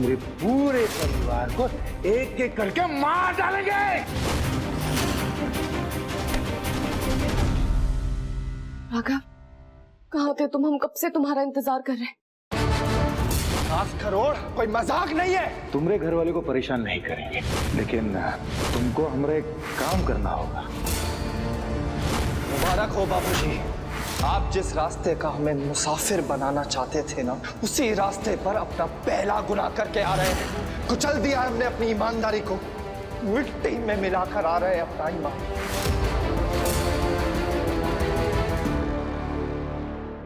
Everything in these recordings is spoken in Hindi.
तेरे पूरे परिवार को एक एक करके मार डालेंगे। राघव, कहाँ थे तुम? हम कब से तुम्हारा इंतजार कर रहे हैं। 50 करोड़ कोई मजाक नहीं है। तुम्हारे घर वाले को परेशान नहीं करेंगे, लेकिन तुमको हमारा एक काम करना होगा। मुबारक हो बाबूजी, आप जिस रास्ते का हमें मुसाफिर बनाना चाहते थे ना, उसी रास्ते पर अपना पहला गुनाह करके आ रहे हैं। कुचल दिया हमने अपनी ईमानदारी को, मिट्टी में मिलाकर आ रहे हैं अपना ईमान।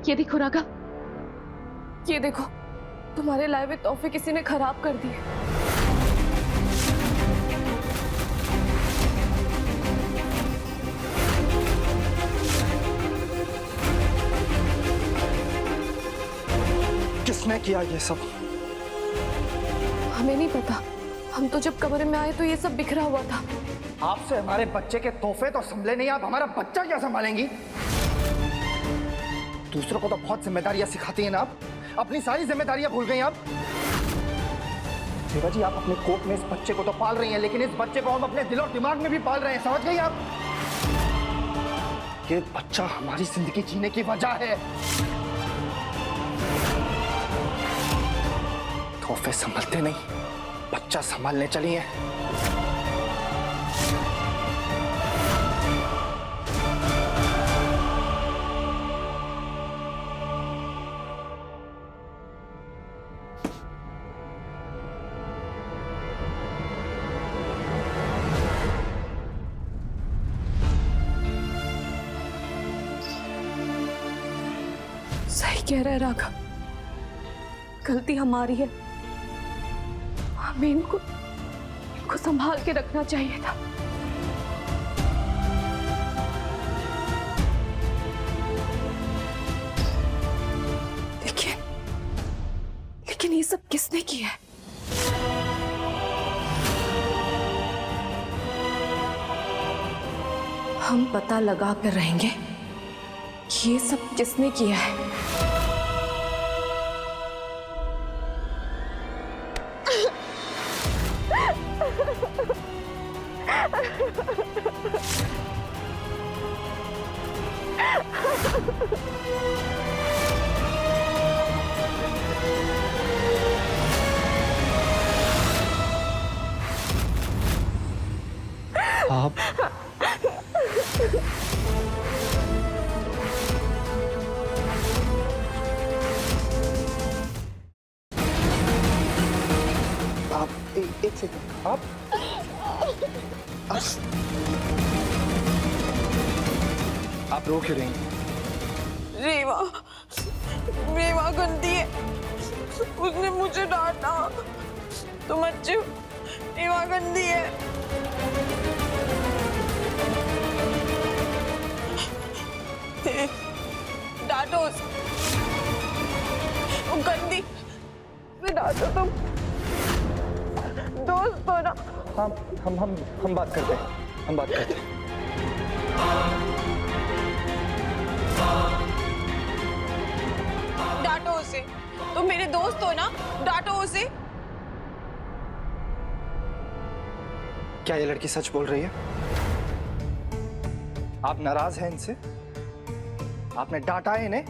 ये देखो राघव, ये देखो, तुम्हारे लाए हुए तोहफे किसी ने खराब कर दिए। किसने किया ये सब? हमें नहीं पता, हम तो जब कमरे में आए तो ये सब बिखरा हुआ था। आपसे हमारे बच्चे के तोहफे तो संभले नहीं, आप हमारा बच्चा क्या संभालेंगी? दूसरों को तो बहुत जिम्मेदारियां सिखाती हैं ना आप, अपनी सारी जिम्मेदारियां भूल गई आप। देवा जी, आप अपने कोख में इस बच्चे को तो पाल रही हैं, लेकिन इस बच्चे को हम अपने दिल और दिमाग में भी पाल रहे हैं, समझ गई आप? ये बच्चा हमारी जिंदगी जीने की वजह है। तोहफे संभलते नहीं, बच्चा संभालने चली है। सही कह रहा है राघव, गलती हमारी है। हमें इनको संभाल के रखना चाहिए था। लेकिन ये सब किसने किया है? हम पता लगा कर रहेंगे कि ये सब किसने किया है। आप एक सेकंड, आप रो क्यों रही हैं? रेवा गंदी है, उसने मुझे डांटा। तुम अच्छे हो, रेवा गंदी है। डांटो उसे, वो गंदी, डांटो तुम। दोस्त हो ना? हम बात करते हैं, हम बात करते हैं। डांटो उसे, तुम मेरे दोस्त हो ना? डांटो उसे। क्या ये लड़की सच बोल रही है? आप नाराज हैं इनसे? आपने डांटा है इन्हें?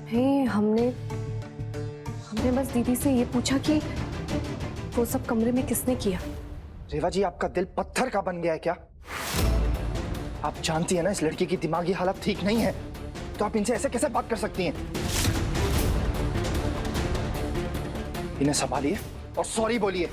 नहीं, हमने बस दीदी से ये पूछा कि वो सब कमरे में किसने किया। रेवा जी, आपका दिल पत्थर का बन गया है क्या? आप जानती है ना इस लड़की की दिमागी हालत ठीक नहीं है, तो आप इनसे ऐसे कैसे बात कर सकती हैं? इन्हें संभालिए और सॉरी बोलिए।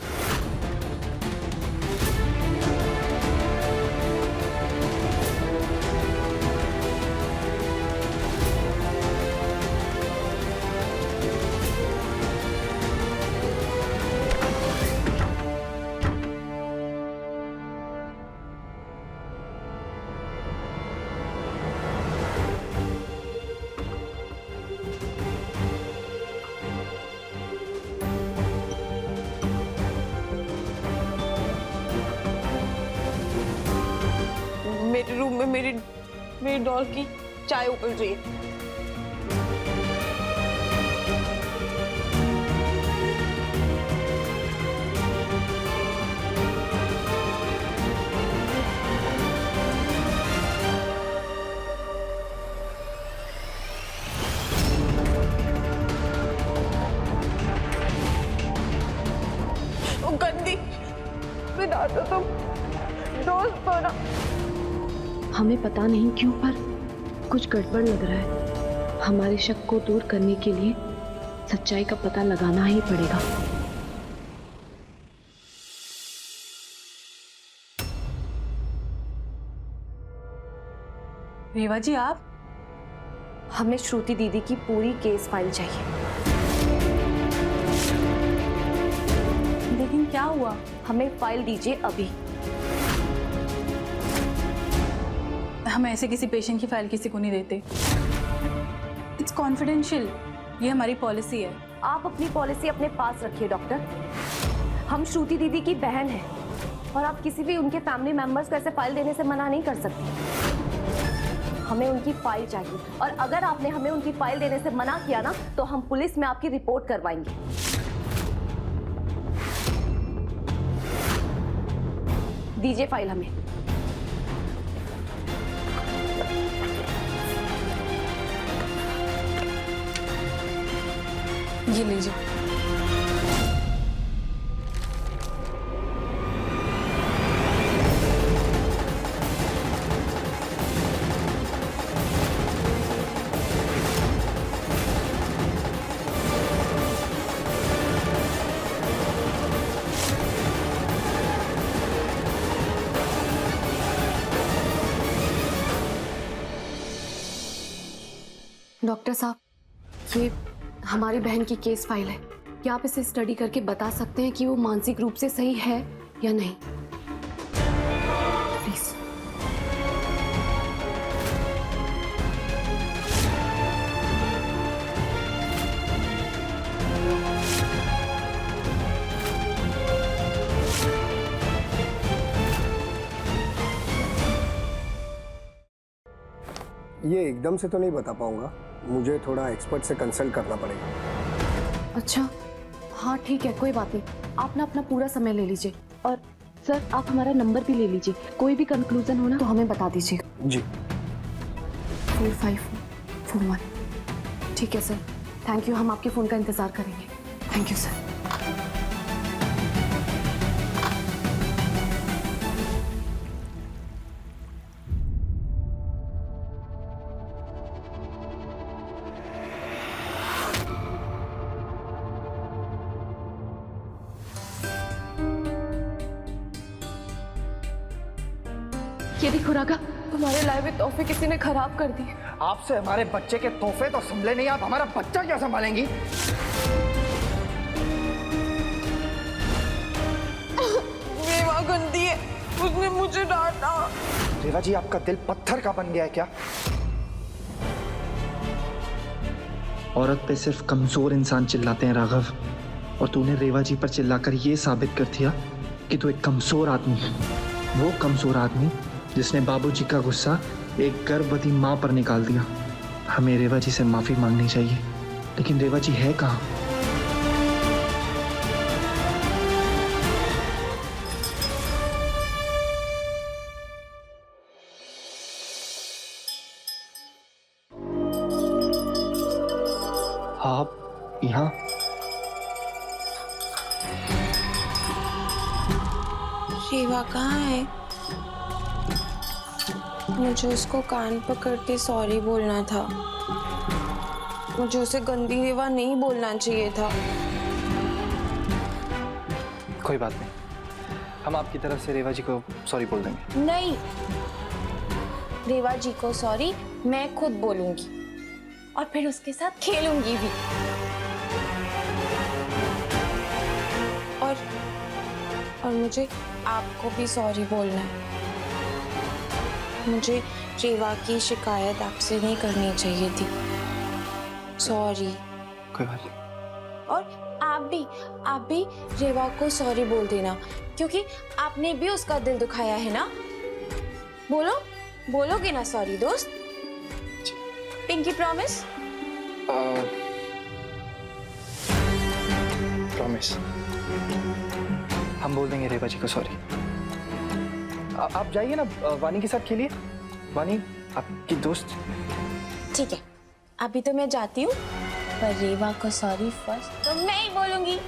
मेरे रूम में मेरी डॉल की चाय उबल रही है। वो गंदी विधाता तुम दोस्त हो ना। हमें पता नहीं क्यों पर कुछ गड़बड़ लग रहा है। हमारे शक को दूर करने के लिए सच्चाई का पता लगाना ही पड़ेगा। रेवा जी, आप? हमें श्रुति दीदी की पूरी केस फाइल चाहिए। लेकिन क्या हुआ? हमें फाइल दीजिए अभी। हम ऐसे किसी पेशेंट की फाइल किसी को नहीं देते। इट्स कॉन्फिडेंशियल, ये हमारी पॉलिसी है। आप अपनी पॉलिसी अपने पास रखिए डॉक्टर। हम श्रुति दीदी की बहन हैं और आप किसी भी उनके फैमिली मेंबर्स को ऐसे फाइल देने से मना नहीं कर सकती। हमें उनकी फाइल चाहिए और अगर आपने हमें उनकी फाइल देने से मना किया ना तो हम पुलिस में आपकी रिपोर्ट करवाएंगे। दीजिए फाइल हमें। ये लीजिए। डॉक्टर साहब, ये हमारी बहन की केस फाइल है। क्या आप इसे स्टडी करके बता सकते हैं कि वो मानसिक रूप से सही है या नहीं? प्लीज। ये एकदम से तो नहीं बता पाऊंगा, मुझे थोड़ा एक्सपर्ट से कंसल्ट करना पड़ेगा। अच्छा, हाँ ठीक है, कोई बात नहीं। आप ना अपना पूरा समय ले लीजिए और सर आप हमारा नंबर भी ले लीजिए। कोई भी कंक्लूजन हो ना तो हमें बता दीजिए। जी। 4541। ठीक है सर, थैंक यू। हम आपके फ़ोन का इंतज़ार करेंगे। Thank you sir. ये देखो रागा, हमारे लाए हुए तोहफे किसी ने खराब कर दिए। आपसे हमारे बच्चे के तोहफे तो संभले नहीं, आप हमारा बच्चा क्या संभालेंगी? रेवा गंदी है, उसने मुझे डांटा। रेवा जी, आपका दिल पत्थर का बन गया है क्या? औरत पे सिर्फ कमजोर इंसान चिल्लाते हैं राघव, और तूने रेवा जी पर चिल्लाकर ये साबित कर दिया कि तू एक कमजोर आदमी है। वो कमजोर आदमी जिसने बाबूजी का गुस्सा एक गर्भवती माँ पर निकाल दिया। हमें रेवा जी से माफी मांगनी चाहिए, लेकिन रेवा जी है कहाँ? आप यहाँ? रेवा कहाँ है? मुझे उसको कान पकड़ते सॉरी बोलना था। मुझे उसे गंदी रेवा नहीं बोलना चाहिए था। कोई बात नहीं, हम आपकी तरफ से रेवा जी को सॉरी बोल देंगे। नहीं, रेवा जी को सॉरी मैं खुद बोलूंगी और फिर उसके साथ खेलूंगी भी। और मुझे आपको भी सॉरी बोलना है। मुझे रेवा की शिकायत आपसे नहीं करनी चाहिए थी। सॉरी। कोई बात नहीं। और आप भी रेवा को सॉरी बोल देना, क्योंकि आपने भी उसका दिल दुखाया है ना। बोलोगे ना सॉरी दोस्त? Pinky promise? प्रॉमिस। हम बोल देंगे रेवा जी को सॉरी। आप जाइए ना, वानी के साथ खेलिए। वानी आपकी दोस्त। ठीक है, अभी तो मैं जाती हूँ, पर रेवा को सॉरी फर्स्ट तो मैं ही बोलूंगी।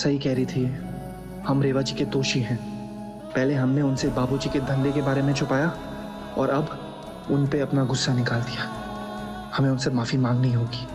सही कह रही थी, हम रेवा जी के दोषी हैं। पहले हमने उनसे बाबूजी के धंधे के बारे में छुपाया और अब उन पे अपना गुस्सा निकाल दिया। हमें उनसे माफी मांगनी होगी।